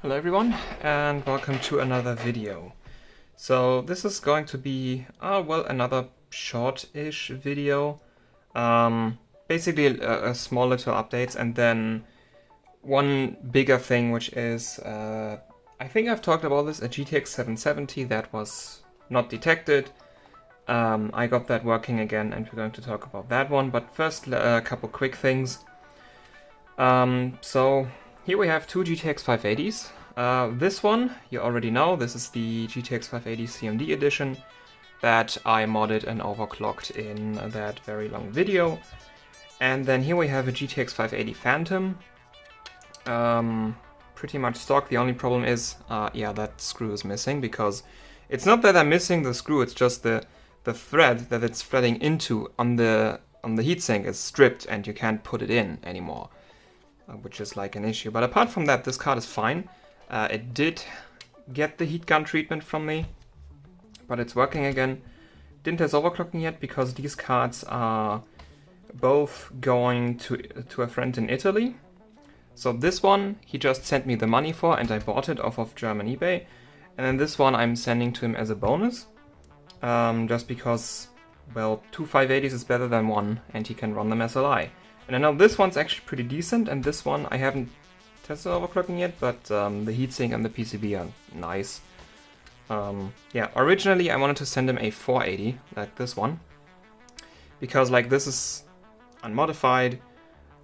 Hello everyone, and welcome to another video. So this is going to be, another short-ish video. Basically a small little updates, and then one bigger thing, which is, I think I've talked about this, a GTX 770 that was not detected. I got that working again, and we're going to talk about that one. But first, a couple quick things. So here we have two GTX 580s. This one, you already know, this is the GTX 580 CMD edition that I modded and overclocked in that very long video. And then here we have a GTX 580 Phantom. Pretty much stock. The only problem is, that screw is missing, because it's not that I'm missing the screw, it's just the thread that it's threading into on the heatsink is stripped and you can't put it in anymore. Which is like an issue. But apart from that, this card is fine. It did get the heat gun treatment from me, but it's working again. Didn't test overclocking yet because these cards are both going to a friend in Italy. So this one he just sent me the money for, and I bought it off of German eBay. And then this one I'm sending to him as a bonus, just because, well, two 580s is better than one, and he can run them as SLI. And I know this one's actually pretty decent, and this one I haven't tested overclocking yet, but the heatsink and the PCB are nice. Originally I wanted to send him a 480, like this one, because like this is unmodified,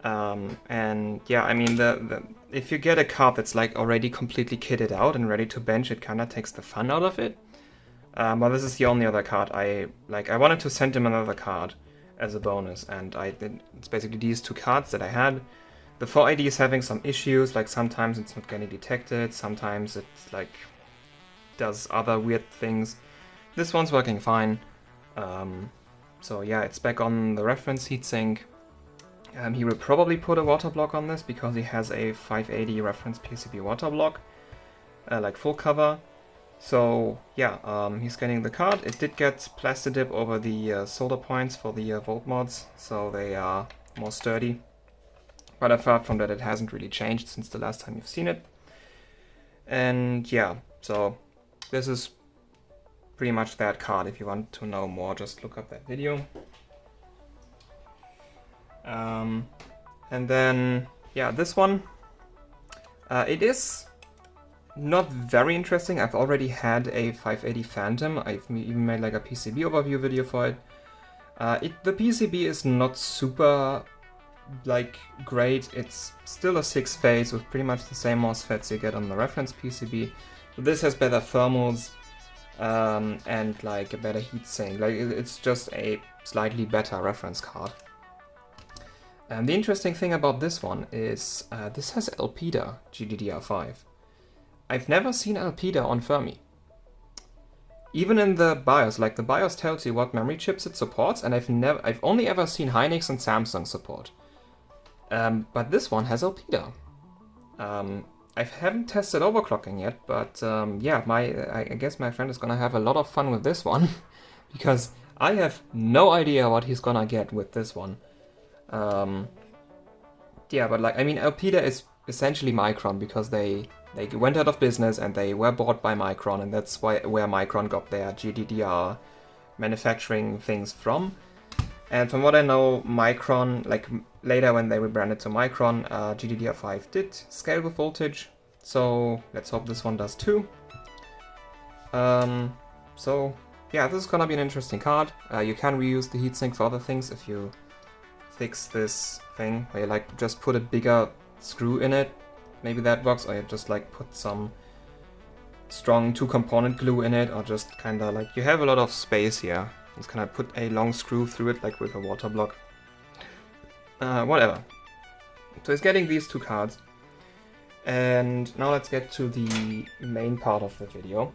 and yeah, I mean, if you get a card that's like already completely kitted out and ready to bench, it kind of takes the fun out of it. But this is the only other card I wanted to send him another card as a bonus, and it's basically these two cards that I had. The 480 is having some issues, like sometimes it's not getting detected, sometimes it's like does other weird things. This one's working fine. So yeah, it's back on the reference heatsink. He will probably put a water block on this because he has a 580 reference PCB water block, like full cover. So yeah, he's getting the card. It did get plastidip over the solder points for the volt mods, so they are more sturdy. But apart from that, it hasn't really changed since the last time you've seen it. And yeah, so this is pretty much that card. If you want to know more, just look up that video. And then, yeah, this one, it is not very interesting. I've already had a 580 Phantom. I've even made like a PCB overview video for it. The PCB is not super like great. It's still a 6-phase with pretty much the same MOSFETs you get on the reference PCB. But this has better thermals and like a better heatsink. Like it's just a slightly better reference card. And the interesting thing about this one is this has LPDA GDDR5. I've never seen LPDA on Fermi. Even in the BIOS, like the BIOS tells you what memory chips it supports, and I've only ever seen Hynix and Samsung support. But this one has LPDA. I haven't tested overclocking yet, but I guess my friend is gonna have a lot of fun with this one because I have no idea what he's gonna get with this one. But like, I mean, LPDA is essentially Micron because they went out of business and they were bought by Micron, and that's where Micron got their GDDR manufacturing things from. And from what I know, Micron, like later when they rebranded to Micron, GDDR5 did scale with voltage, so let's hope this one does too. So yeah, this is gonna be an interesting card. You can reuse the heatsink for other things if you fix this thing, where you like just put a bigger screw in it. Maybe that works, or you just like put some strong 2-component glue in it, or just kinda like, you have a lot of space here. Just kind of put a long screw through it, like with a water block. Whatever. So he's getting these two cards. And now let's get to the main part of the video,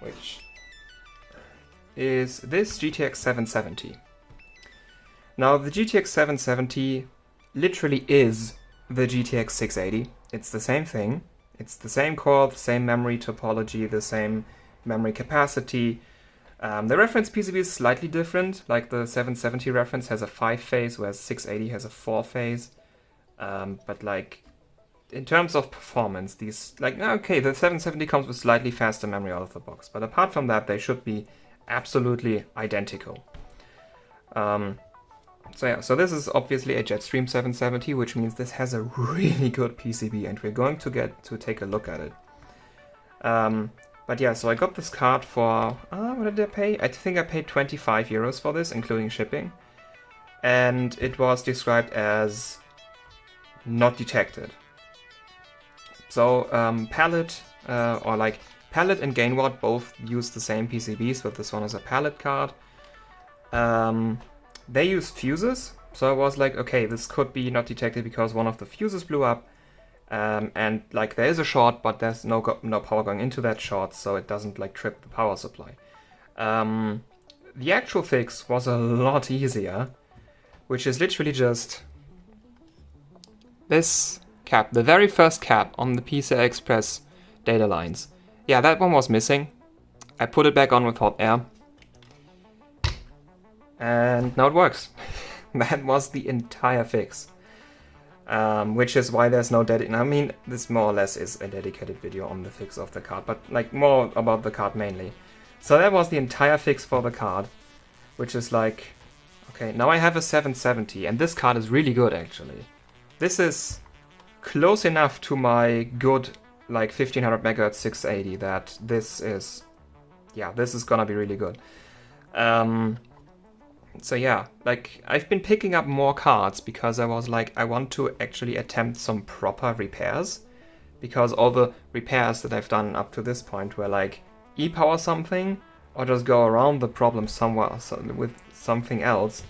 which is this GTX 770. Now the GTX 770 literally is the GTX 680. It's the same thing. It's the same core, the same memory topology, the same memory capacity. The reference PCB is slightly different, like the 770 reference has a 5-phase, whereas 680 has a 4-phase. But like, in terms of performance, these, like, okay, the 770 comes with slightly faster memory out of the box, but apart from that, they should be absolutely identical. So yeah, so this is obviously a JetStream 770, which means this has a really good PCB, and we're going to get to take a look at it. But yeah, so I got this card for, what did I pay? I think I paid 25 euros for this, including shipping. And it was described as not detected. So Pallet, or like Pallet and Gainward both use the same PCBs, but this one is a Pallet card. They use fuses, so I was like, okay, this could be not detected because one of the fuses blew up. And like there is a short, but there's no power going into that short, so it doesn't like trip the power supply. The actual fix was a lot easier, which is literally just this cap, the very first cap on the PCI Express data lines. Yeah, that one was missing. I put it back on with hot air, and now it works. That was the entire fix. Which is why there's no dedicated. I mean, this more or less is a dedicated video on the fix of the card, but like more about the card mainly. So that was the entire fix for the card, which is like, okay, now I have a 770, and this card is really good actually. This is close enough to my good like 1500 MHz 680 that this is, yeah, this is gonna be really good. So yeah, like I've been picking up more cards because I was like, I want to actually attempt some proper repairs, because all the repairs that I've done up to this point were like e-power something, or just go around the problem somewhere with something else,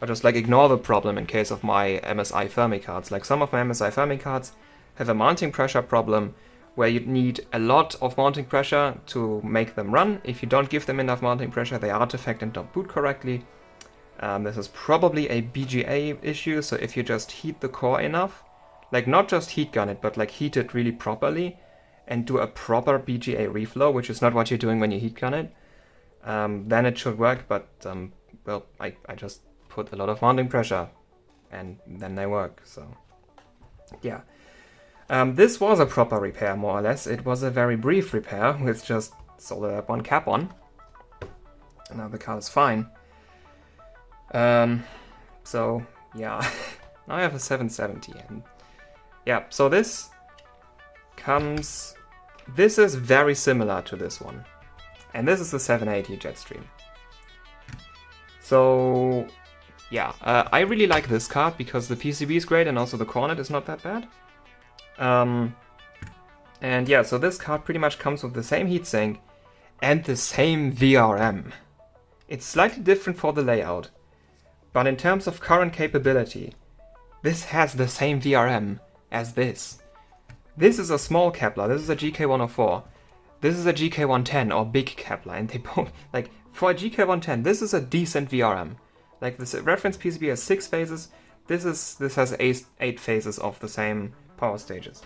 or just like ignore the problem in case of my MSI Fermi cards. Like some of my MSI Fermi cards have a mounting pressure problem where you need a lot of mounting pressure to make them run. If you don't give them enough mounting pressure, they artifact and don't boot correctly. This is probably a BGA issue, so if you just heat the core enough, like not just heat gun it, but like heat it really properly and do a proper BGA reflow, which is not what you're doing when you heat gun it, then it should work, but well, I just put a lot of mounting pressure and then they work, so yeah. This was a proper repair, more or less. It was a very brief repair with just soldered one cap on. Now the card is fine. So yeah, now I have a 770, and yeah, so this is very similar to this one, and this is the 780 JetStream. So yeah, I really like this card because the PCB is great and also the cornet is not that bad. And yeah, so this card pretty much comes with the same heatsink and the same VRM. It's slightly different for the layout, but in terms of current capability, this has the same VRM as this. This is a small Kepler, this is a GK104. This is a GK110 or big Kepler, and they both, like, for a GK110, this is a decent VRM. Like, this reference PCB has 6 phases, this has 8 phases of the same power stages.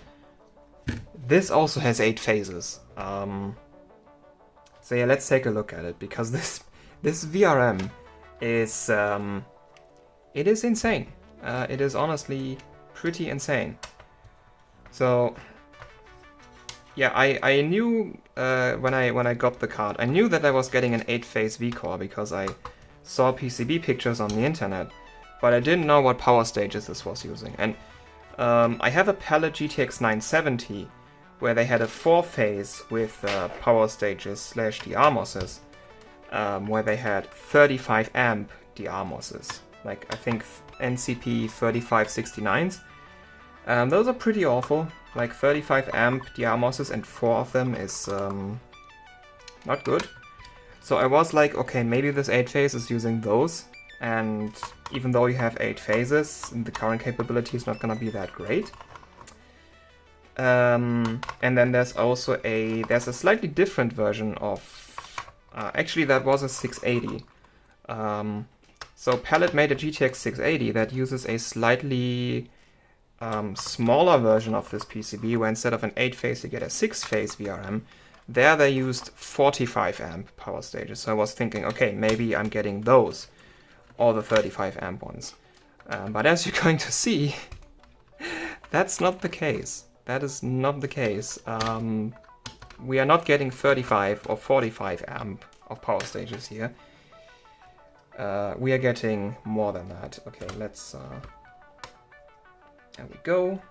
This also has 8 phases. So yeah, let's take a look at it, because this VRM is it is insane. It is honestly pretty insane. So yeah, I knew when I got the card, I knew that I was getting an 8-phase V-core because I saw PCB pictures on the internet, but I didn't know what power stages this was using. And I have a Pallet GTX 970 where they had a 4-phase with power stages / DRMOSes, where they had 35 amp DRMOSes, like I think NCP 3569s. Those are pretty awful, like 35 amp DRMOSes and 4 of them is not good. So I was like, okay, maybe this 8-phase is using those, and even though you have 8 phases, the current capability is not gonna be that great. And then there's also a slightly different version of, actually that was a 680. So Pallet made a GTX 680 that uses a slightly smaller version of this PCB, where instead of an 8-phase you get a 6-phase VRM. There they used 45 amp power stages, so I was thinking, okay, maybe I'm getting those, or the 35 amp ones. But as you're going to see, that's not the case. that is not the case. We are not getting 35 or 45 amp of power stages here. We are getting more than that. Okay, let's... there we go.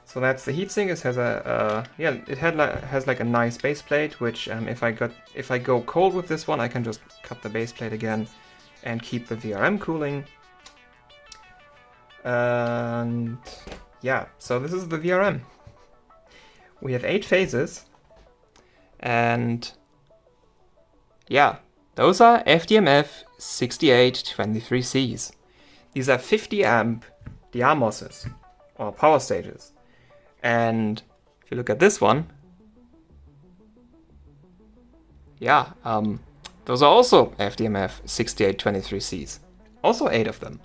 So that's the heatsink. It has a yeah, it has like a nice base plate, which if I go cold with this one, I can just cut the base plate again and keep the VRM cooling. And yeah, so this is the VRM. We have 8 phases, and yeah, those are FDMF 6823Cs. These are 50 amp diamoses or power stages. And if you look at this one, yeah, those are also FDMF 6823Cs. Also 8 of them.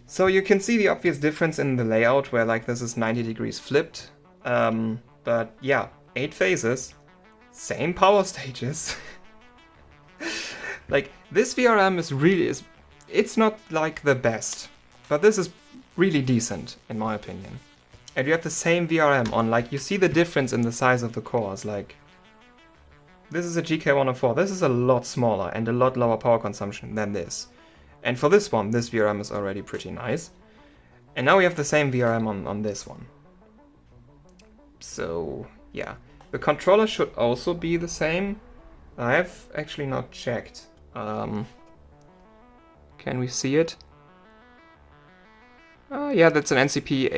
So you can see the obvious difference in the layout where like this is 90 degrees flipped. But yeah, 8 phases, same power stages. Like this VRM it's not like the best, but this is really decent in my opinion. And you have the same VRM on, like you see the difference in the size of the cores. Like this is a GK104, this is a lot smaller and a lot lower power consumption than this. And for this one, this VRM is already pretty nice. And now we have the same VRM on this one. So yeah, the controller should also be the same. I have actually not checked. Can we see it? Yeah, that's an NCP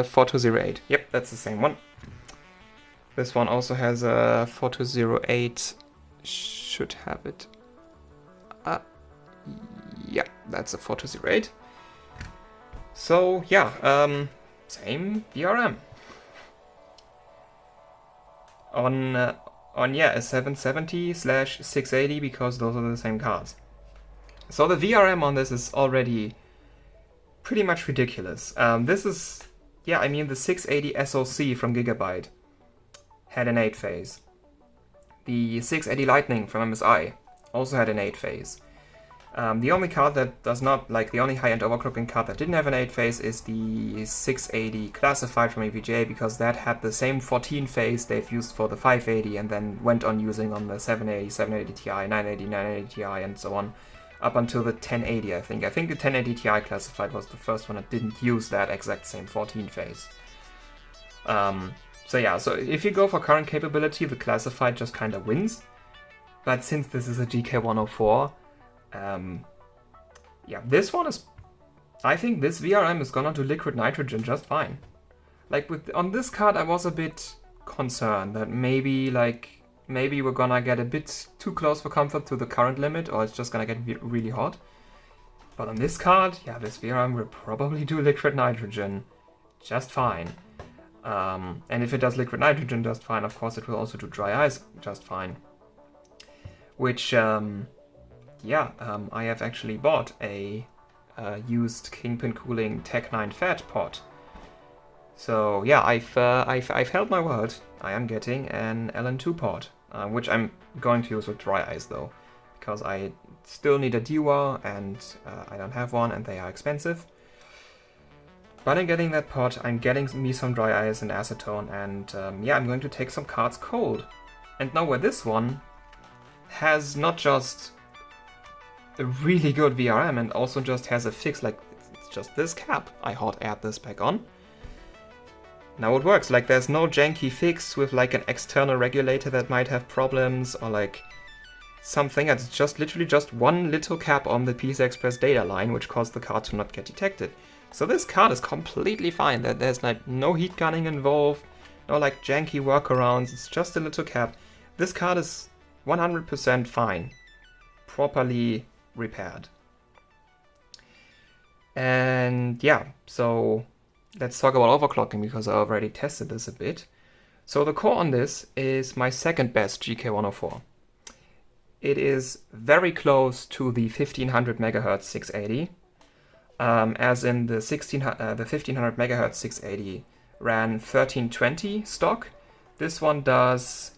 4208. Yep, that's the same one. This one also has a 4208. Should have it. Yeah, that's a 4208. So yeah, same VRM. On yeah, a 770/680 because those are the same cards. So the VRM on this is already pretty much ridiculous. This is, yeah, I mean the 680 SoC from Gigabyte had an 8 phase. The 680 Lightning from MSI also had an 8 phase. The only card that does not, like the only high-end overclocking card that didn't have an 8 phase is the 680 Classified from EVGA, because that had the same 14 phase they've used for the 580 and then went on using on the 780, 780 Ti, 980, 980 Ti and so on, up until the 1080 I think. I think the 1080 Ti Classified was the first one that didn't use that exact same 14 phase. So yeah, so if you go for current capability, the Classified just kind of wins. But since this is a GK104, yeah, this one is, I think this VRM is gonna do liquid nitrogen just fine. Like on this card I was a bit concerned that maybe we're gonna get a bit too close for comfort to the current limit, or it's just gonna get really hot. But on this card, yeah, this VRM will probably do liquid nitrogen just fine. And if it does liquid nitrogen just fine, of course it will also do dry ice just fine. Which, yeah, I have actually bought a used Kingpin Cooling Tech 9 Fat pot. So yeah, I've held my word. I am getting an LN2 pot, which I'm going to use with dry ice though, because I still need a Dewar and I don't have one and they are expensive. But I'm getting that pot, I'm getting me some dry ice and acetone, and yeah, I'm going to take some cards cold. And now where this one has not just a really good VRM and also just has a fix, like it's just this cap. I hot aired this back on. Now it works, like there's no janky fix with like an external regulator that might have problems or like something. It's just literally just one little cap on the PCI Express data line which caused the card to not get detected. So this card is completely fine. There's like no heat gunning involved, no like janky workarounds, it's just a little cap. This card is 100% fine, properly repaired. And yeah, so let's talk about overclocking because I already tested this a bit. So the core on this is my second best GK104. It is very close to the 1500 MHz 680. As in the 1500 MHz 680 ran 1320 stock. This one does,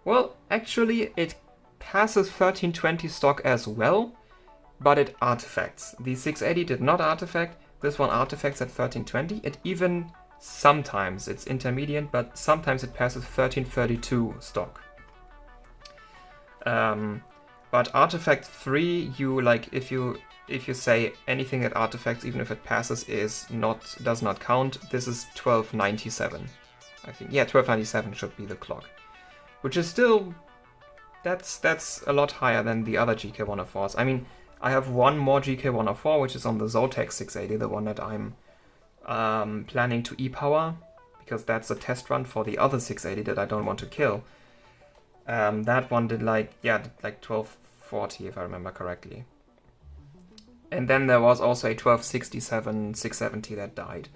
well, actually it passes 1320 stock as well, but it artifacts. The 680 did not artifact. This one artifacts at 1320. It even sometimes, it's intermediate, but sometimes it passes 1332 stock. But artifact 3, you like if you say anything that artifacts, even if it passes, does not count. This is 1297. I think 1297 should be the clock, which is still that's a lot higher than the other GK104s. I mean, I have one more GK104, which is on the Zotac 680, the one that I'm planning to e-power, because that's a test run for the other 680 that I don't want to kill. That one did like 1240 if I remember correctly. And then there was also a 1267 670 that died.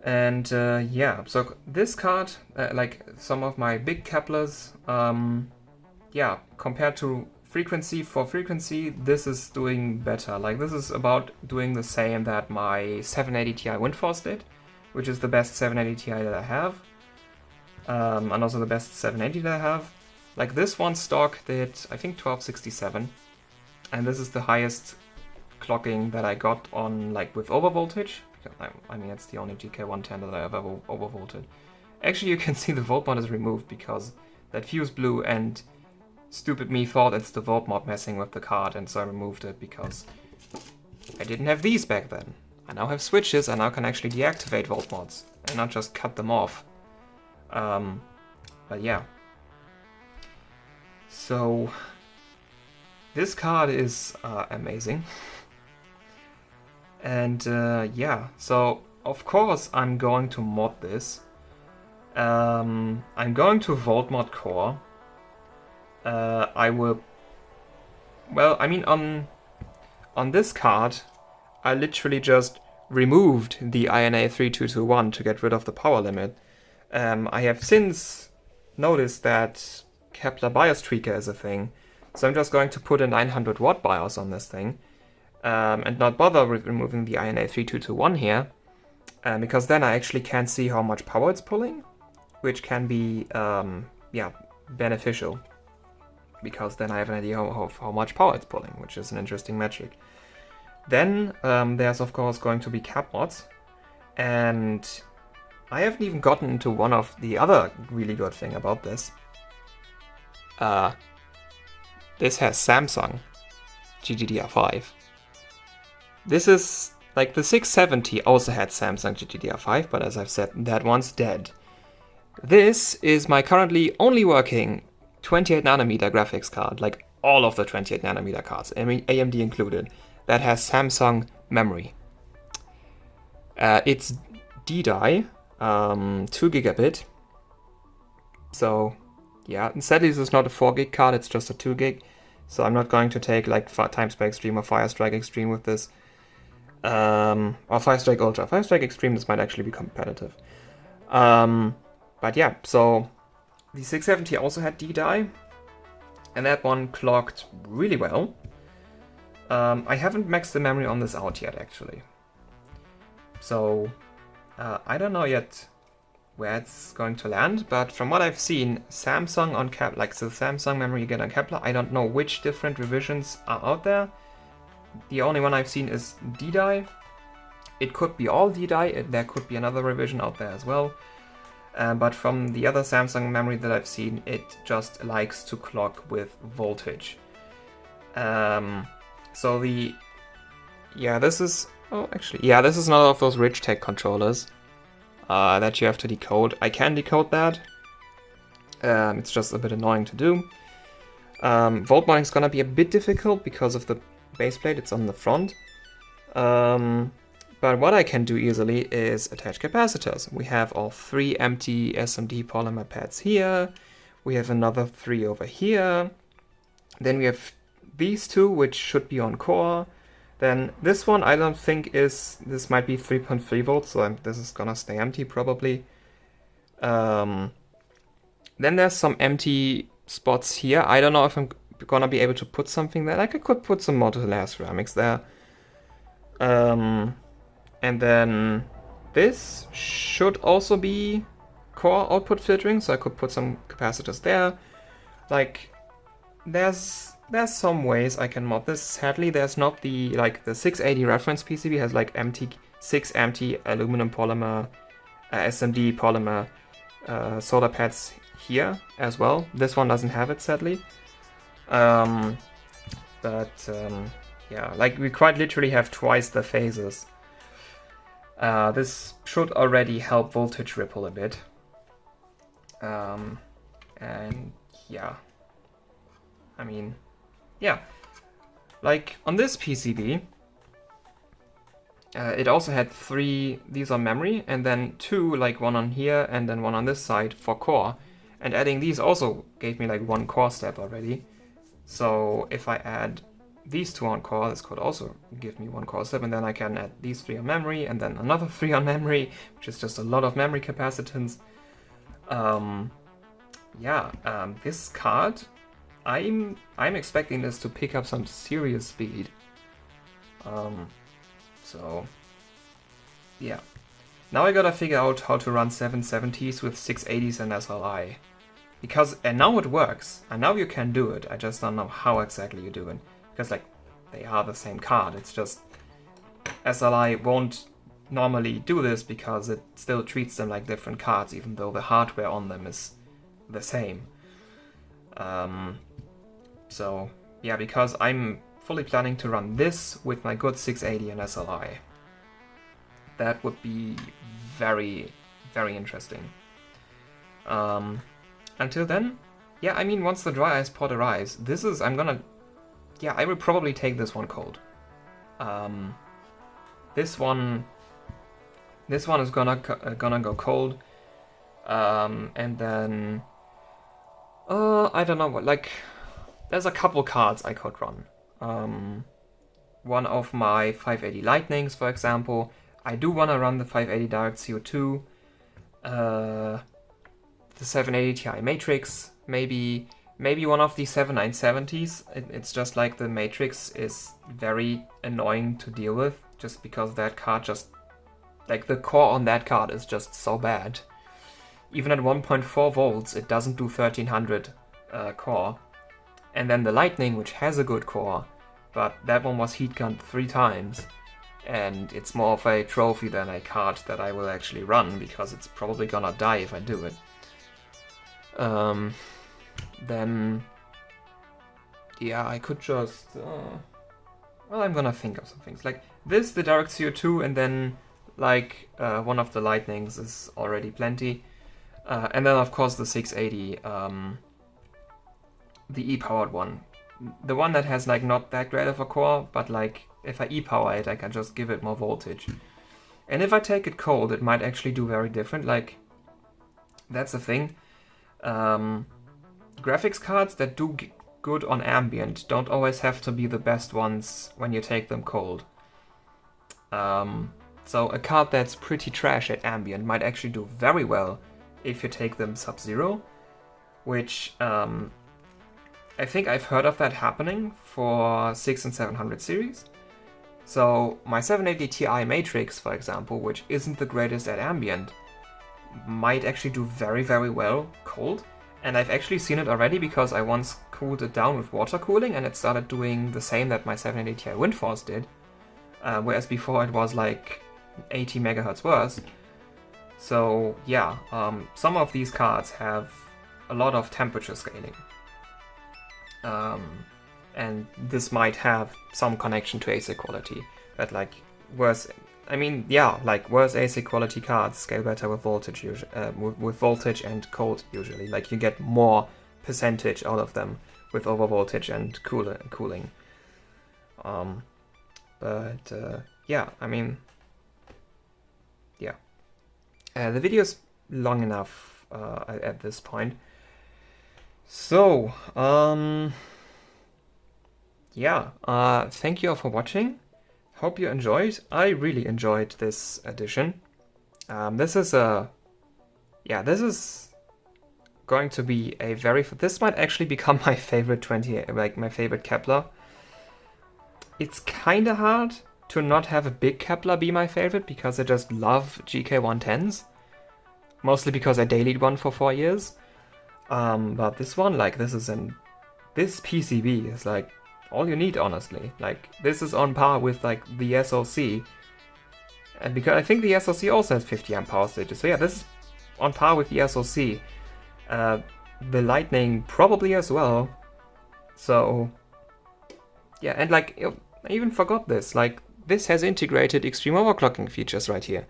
And so this card, like some of my big Keplers, compared to frequency, this is doing better. Like this is about doing the same that my 780 Ti Windforce did, which is the best 780 Ti that I have. And also the best 780 that I have. Like this one stock did, I think 1267. And this is the highest clocking that I got on, like, with overvoltage. I mean, it's the only GK110 that I have ever overvolted. Actually, you can see the volt mod is removed because that fuse blew and stupid me thought it's the volt mod messing with the card, and so I removed it because I didn't have these back then. I now have switches, I now can actually deactivate volt mods and not just cut them off. But yeah. So this card is amazing. And so of course I'm going to mod this. I'm going to volt mod core. I will. Well, I mean, on this card, I literally just removed the INA 3221 to get rid of the power limit. I have since noticed that Kepler BIOS tweaker is a thing, so I'm just going to put a 900 watt BIOS on this thing. And not bother with removing the INA 3221 here, because then I actually can't see how much power it's pulling, which can be beneficial, because then I have an idea of how much power it's pulling, which is an interesting metric. Then there's of course going to be cap mods, and I haven't even gotten into one of the other really good thing about this. This has Samsung GDDR5. This is, like, the 670 also had Samsung GDDR5, but as I've said, that one's dead. This is my currently only working 28nm graphics card, like all of the 28nm cards, AMD included, that has Samsung memory. It's D-Die, 2 gigabit. So, yeah, and sadly this is not a 4 gig card, it's just a 2 gig. So I'm not going to take like Timespa Extreme or Firestrike Extreme with this. Or Firestrike Ultra. Firestrike Extreme, this might actually be competitive. But yeah, so the 670 also had D-Die, and that one clocked really well. I haven't maxed the memory on this out yet, actually. So I don't know yet where it's going to land, but from what I've seen, Samsung on Kepler, like the Samsung memory you get on Kepler, I don't know which different revisions are out there. The only one I've seen is D-Die. It could be all D-Die, there could be another revision out there as well. But from the other Samsung memory that I've seen, it just likes to clock with voltage. So the... Yeah, this is... Oh, actually, yeah, this is another of those Rich-Tech controllers that you have to decode. I can decode that. It's just a bit annoying to do. Volt modding is gonna be a bit difficult because of the baseplate, it's on the front. But what I can do easily is attach capacitors. We have all 3 empty SMD polymer pads here. We have another 3 over here. Then we have these 2, which should be on core. Then this one I don't think is, this might be 3.3 volts, so this is gonna stay empty probably. Then there's some empty spots here. I don't know if I'm gonna be able to put something there. Like I could put some modular ceramics there. And then this should also be core output filtering, so I could put some capacitors there. Like, there's there's some ways I can mod this. Sadly, there's not the, like, the 680 reference PCB has like six empty aluminum polymer, SMD polymer solder pads here as well. This one doesn't have it, sadly. Yeah, like we quite literally have twice the phases. This should already help voltage ripple a bit. And yeah, I mean, yeah, like on this PCB, it also had 3, these are memory, and then 2, like one on here and then one on this side for core. And adding these also gave me like 1 core step already. So if I add these 2 on core, this could also give me 1 core step, and then I can add these 3 on memory and then another 3 on memory, which is just a lot of memory capacitance. This card, I'm expecting this to pick up some serious speed. So yeah. Now I gotta figure out how to run 770s with 680s and SLI. And now it works, and now you can do it, I just don't know how exactly you do it. Because like, they are the same card, it's just SLI won't normally do this because it still treats them like different cards, even though the hardware on them is the same. So yeah, because I'm fully planning to run this with my good 680 and SLI. That would be very, very interesting. Until then, yeah, I mean, once the dry ice pod arrives, I will probably take this one cold. This one is gonna go cold. And then, I don't know what, like, there's a couple cards I could run. One of my 580 Lightnings, for example. I do want to run the 580 Direct CO2, the 780 Ti Matrix, maybe one of the 7970s. It's just like the Matrix is very annoying to deal with, just because that card like the core on that card is just so bad. Even at 1.4 volts, it doesn't do 1300 core. And then the Lightning, which has a good core, but that one was heat gunned 3 times. And it's more of a trophy than a card that I will actually run, because it's probably gonna die if I do it. Then, yeah, I could just, well, I'm gonna think of some things. Like this, the Direct CO2, and then like one of the Lightnings is already plenty. And then of course the 680, the E-powered one. The one that has like not that great of a core, but like if I E-power it, I can just give it more voltage. And if I take it cold, it might actually do very different. Like, that's the thing. Graphics cards that do good on ambient don't always have to be the best ones when you take them cold. So a card that's pretty trash at ambient might actually do very well if you take them sub-zero, which I think I've heard of that happening for 6 and 700 series. So my 780 Ti Matrix, for example, which isn't the greatest at ambient, might actually do very, very well cold. And I've actually seen it already because I once cooled it down with water cooling and it started doing the same that my 780 Ti Windforce did. Whereas before it was like 80 megahertz worse. So yeah, some of these cards have a lot of temperature scaling. And this might have some connection to ASIC quality, that like worse, I mean, yeah, like worse ASIC quality cards scale better with voltage, with voltage and cold usually. Like you get more percentage out of them with over voltage and cooling. Yeah, I mean, yeah. The video's long enough at this point. So, yeah, thank you all for watching. Hope you enjoyed. I really enjoyed this edition. This is going to be a this might actually become my favorite my favorite Kepler. It's kinda hard to not have a big Kepler be my favorite because I just love GK110s. Mostly because I dailied one for 4 years. But this one, like, this this PCB is like all you need, honestly. Like, this is on par with like the SoC, and because I think the SoC also has 50 amp power stages, so yeah, this is on par with the SoC. The Lightning probably as well. So yeah, and like I even forgot this. Like, this has integrated extreme overclocking features right here.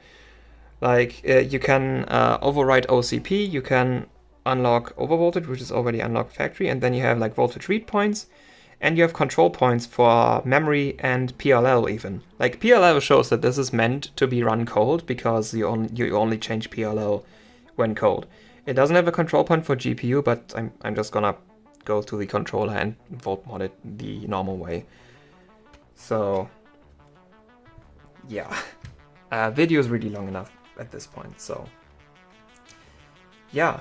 Like, you can override OCP, you can unlock overvoltage, which is already unlocked factory, and then you have like voltage read points, and you have control points for memory and PLL even. Like, PLL shows that this is meant to be run cold because you only change PLL when cold. It doesn't have a control point for GPU, but I'm just gonna go to the controller and volt mod it the normal way. So yeah, video is really long enough at this point. So yeah,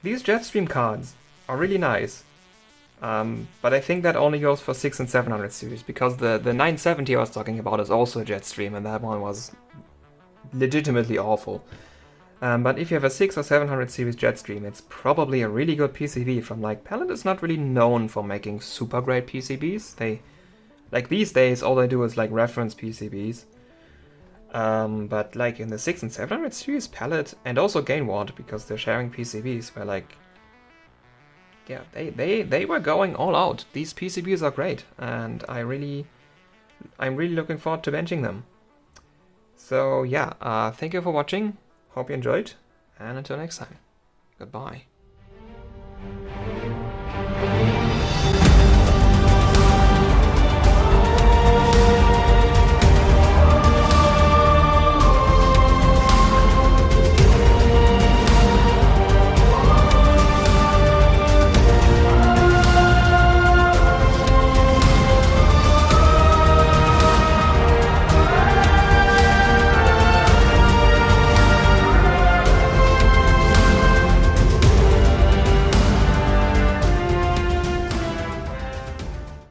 these JetStream cards are really nice, but I think that only goes for 6 and 700 series, because the 970 I was talking about is also a JetStream, and that one was legitimately awful. But if you have a 6 or 700 series JetStream, it's probably a really good PCB from, like, Pallet is not really known for making super great PCBs. They, like, these days, all they do is, like, reference PCBs. But, like, in the 6 and 700 series, Pallet, and also Gainward, because they're sharing PCBs, were, like, yeah, they were going all out. These PCBs are great, and I'm really looking forward to benching them. So, yeah, thank you for watching. Hope you enjoyed, and until next time, goodbye.